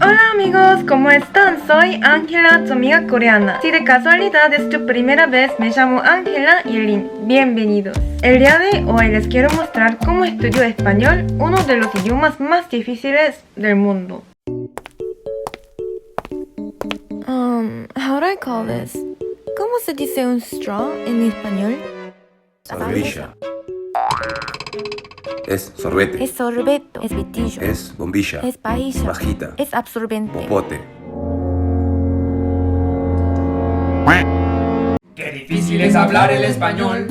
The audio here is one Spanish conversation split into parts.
Hola amigos, ¿cómo están? Soy Ángela, tu amiga coreana. Si de casualidad es tu primera vez, me llamo Ángela y Lin. Bienvenidos. El día de hoy les quiero mostrar cómo estudio español, uno de los idiomas más difíciles del mundo. How do I call this? ¿Cómo se dice un straw en español? Sorbilla. Es sorbete. Es sorbeto, es vitillo, Es bombilla. es pajilla, Pajita. es absorbente. Popote. Qué difícil es hablar el español,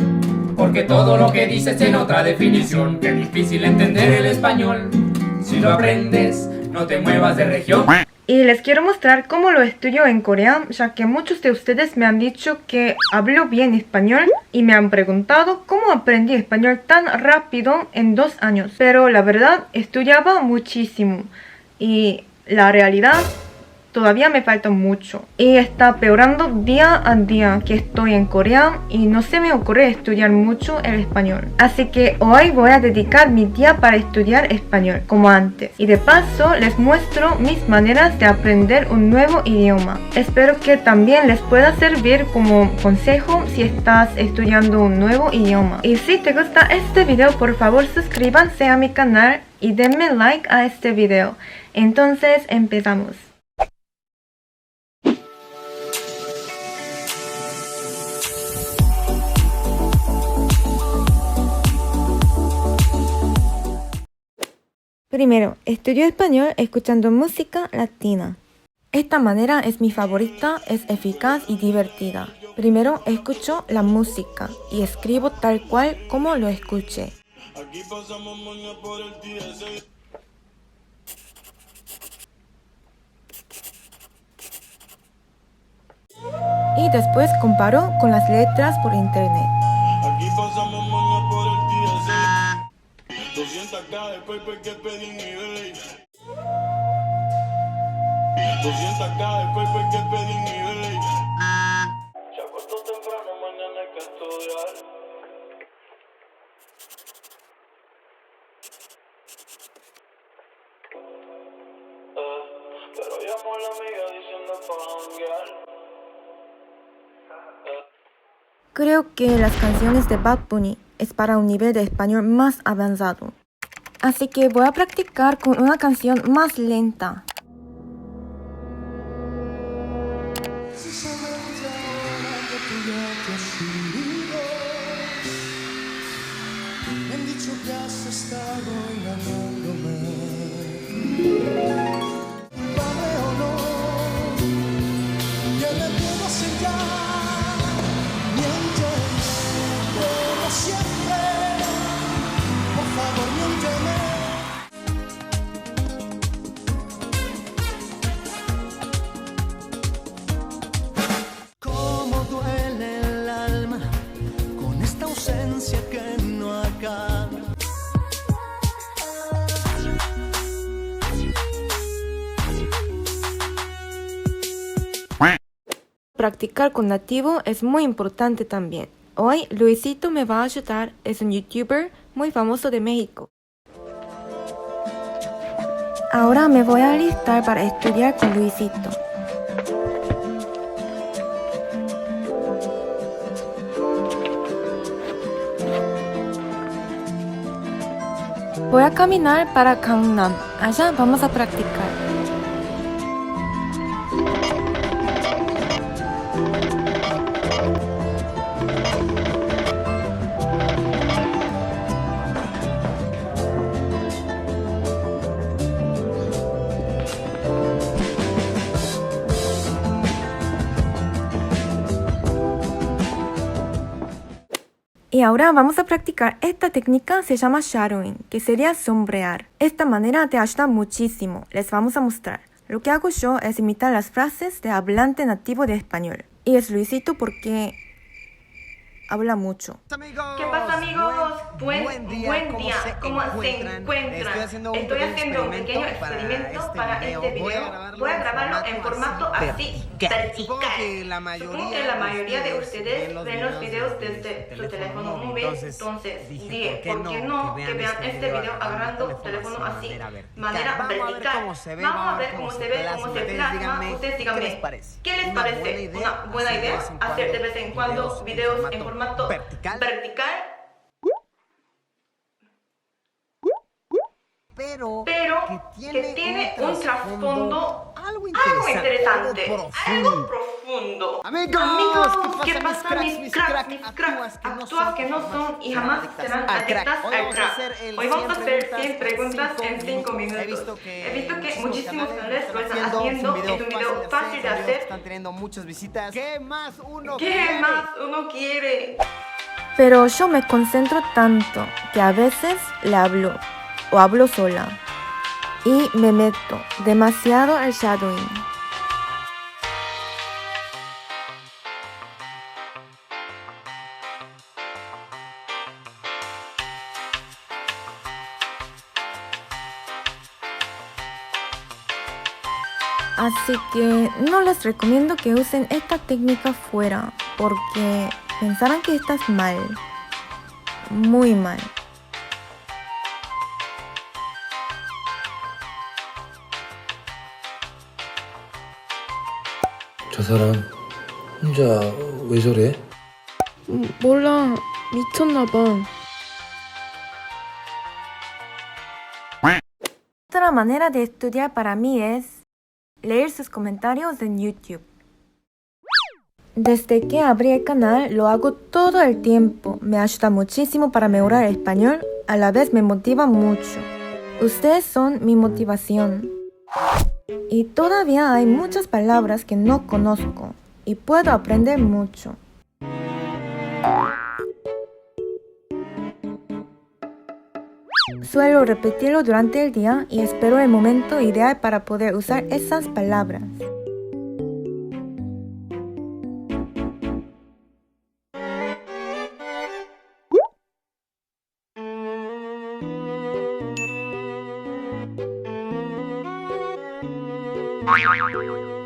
porque todo lo que dices tiene otra definición. Qué difícil entender el español, si lo aprendes, no te muevas de región. Y les quiero mostrar cómo lo estudio en Corea, ya que muchos de ustedes me han dicho que hablo bien español y me han preguntado cómo aprendí español tan rápido en 2 años. Pero la verdad, estudiaba muchísimo y la realidad todavía me falta mucho. Y está peorando día a día que estoy en Corea y no se me ocurre estudiar mucho el español. Así que hoy voy a dedicar mi día para estudiar español, como antes. Y de paso les muestro mis maneras de aprender un nuevo idioma. Espero que también les pueda servir como consejo si estás estudiando un nuevo idioma. Y si te gusta este video, por favor suscríbanse a mi canal y denme like a este video. Entonces empezamos. Primero, estudio español escuchando música latina. Esta manera es mi favorita, es eficaz y divertida. Primero escucho la música y escribo tal cual como lo escuché. Y después comparo con las letras por internet. Aquí pasamos mañana por el TSA. 200K de paper que pedí nivel. 200K de paper que pedí nivel. Se acostó temprano, mañana hay que estudiar. Pero llamó a la amiga diciendo pa' janguear. Creo que las canciones de Bad Bunny es para un nivel de español más avanzado. Así que voy a practicar con una canción más lenta. Me han dicho que has estado engañándome. Culpable o no, ¿qué le puedo hacer ya? Miénteme, como siempre. Por favor, miénteme. Cómo duele el alma con esta ausencia que no acaba. Practicar con nativo es muy importante también. Hoy Luisito me va a ayudar, es un youtuber muy famoso de México. Ahora me voy a alistar para estudiar con Luisito. Voy a caminar para Gangnam. Allá vamos a practicar. Y ahora vamos a practicar esta técnica, se llama shadowing, que sería sombrear. Esta manera te ayuda muchísimo, les vamos a mostrar. Lo que hago yo es imitar las frases de hablante nativo de español. Y es Luisito porque habla mucho. Amigos, ¿Qué pasa, amigos? Buen día. ¿Cómo se encuentran? Estoy haciendo un pequeño experimento para este video. Voy a grabarlo en formato así, vertical. Supongo que la mayoría de ustedes ven los videos desde su teléfono móvil. Entonces dije, ¿por qué no que vean este video agarrando su teléfono así, manera vertical? Vamos a ver cómo se ve, cómo se plasma. Ustedes díganme, ¿qué les parece? ¿Una buena idea hacer de vez en cuando videos en formato vertical? Pero que tiene un trasfondo algo interesante, algo profundo. Amigos, ¿qué pasa, mis cracks? Actúas que no son y jamás serán adictas al crack. Hoy vamos a hacer 100 preguntas en 5 minutos. He visto que muchísimos canales lo están haciendo. Es un video fácil de hacer. Están teniendo muchas visitas. ¿Qué más uno quiere? Pero yo me concentro tanto que a veces le hablo o hablo sola y me meto demasiado al shadowing. Así que no les recomiendo que usen esta técnica fuera porque pensarán que estás mal, muy mal. 저 사람 혼자 왜 저래? 몰라, 미쳤나봐. Otra manera de estudiar para mí es leer sus comentarios en YouTube. Desde que abrí el canal lo hago todo el tiempo. Me ayuda muchísimo para mejorar el español, a la vez me motiva mucho. Ustedes son mi motivación. Y todavía hay muchas palabras que no conozco y puedo aprender mucho. Suelo repetirlo durante el día y espero el momento ideal para poder usar esas palabras.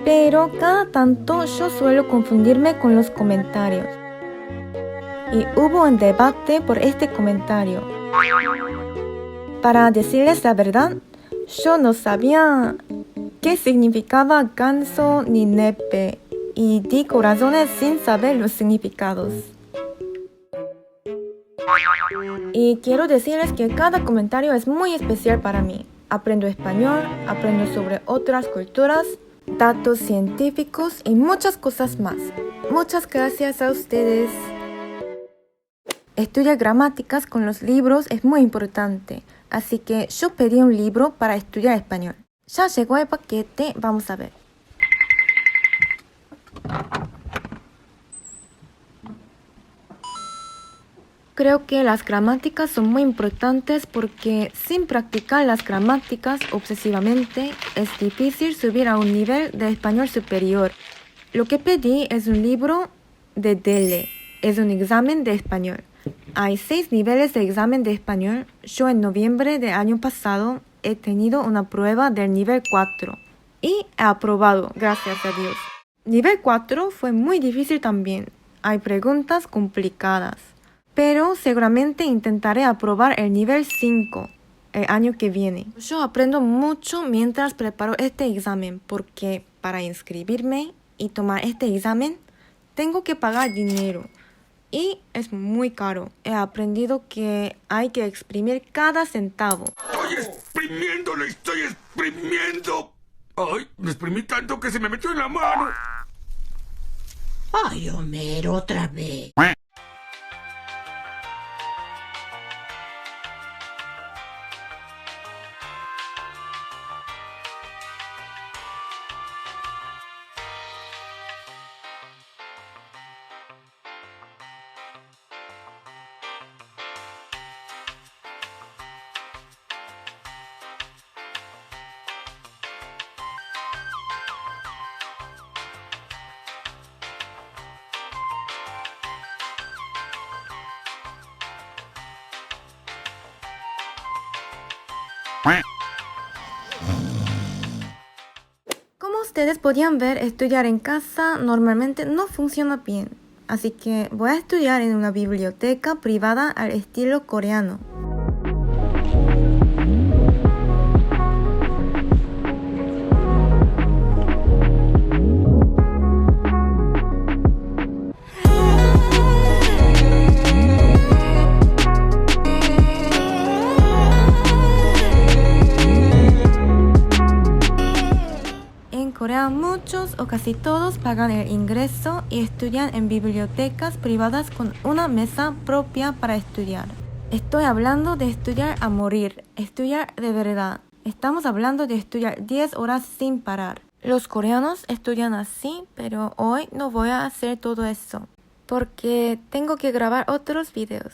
Pero cada tanto yo suelo confundirme con los comentarios. Y hubo un debate por este comentario. Para decirles la verdad, yo no sabía qué significaba ganso ni nepe y di corazones sin saber los significados. Y quiero decirles que cada comentario es muy especial para mí. Aprendo español, aprendo sobre otras culturas, datos científicos y muchas cosas más. Muchas gracias a ustedes. Estudiar gramáticas con los libros es muy importante, así que yo pedí un libro para estudiar español. Ya llegó el paquete, vamos a ver. Creo que las gramáticas son muy importantes porque sin practicar las gramáticas obsesivamente es difícil subir a un nivel de español superior. Lo que pedí es un libro de DELE, es un examen de español. Hay 6 niveles de examen de español. Yo en noviembre del año pasado he tenido una prueba del nivel 4 y he aprobado, gracias a Dios. Nivel 4 fue muy difícil también. Hay preguntas complicadas. Pero seguramente intentaré aprobar el nivel 5 el año que viene. Yo aprendo mucho mientras preparo este examen porque para inscribirme y tomar este examen tengo que pagar dinero y es muy caro. He aprendido que hay que exprimir cada centavo. ¡Lo estoy exprimiendo! ¡Ay! Me exprimí tanto que se me metió en la mano. Ay, Homero, otra vez. Como ustedes podían ver, estudiar en casa normalmente no funciona bien. Así que voy a estudiar en una biblioteca privada al estilo coreano. En Corea muchos o casi todos pagan el ingreso y estudian en bibliotecas privadas con una mesa propia para estudiar. Estoy hablando de estudiar a morir, estudiar de verdad. Estamos hablando de estudiar 10 horas sin parar. Los coreanos estudian así, pero hoy no voy a hacer todo eso, porque tengo que grabar otros videos.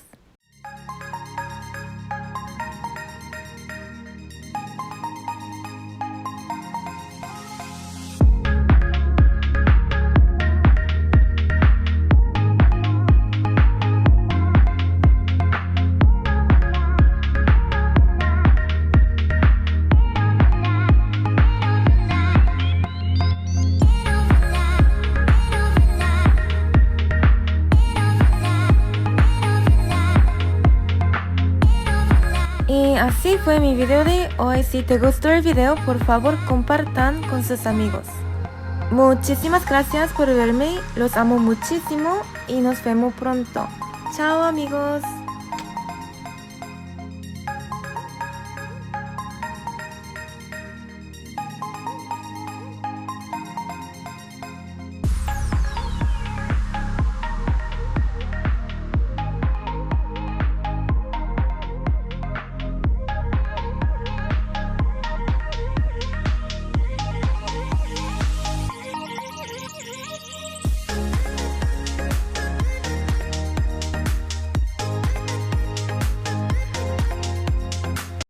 Y así fue mi video de hoy. Si te gustó el video, por favor compartan con sus amigos. Muchísimas gracias por verme, los amo muchísimo y nos vemos pronto. Chao amigos.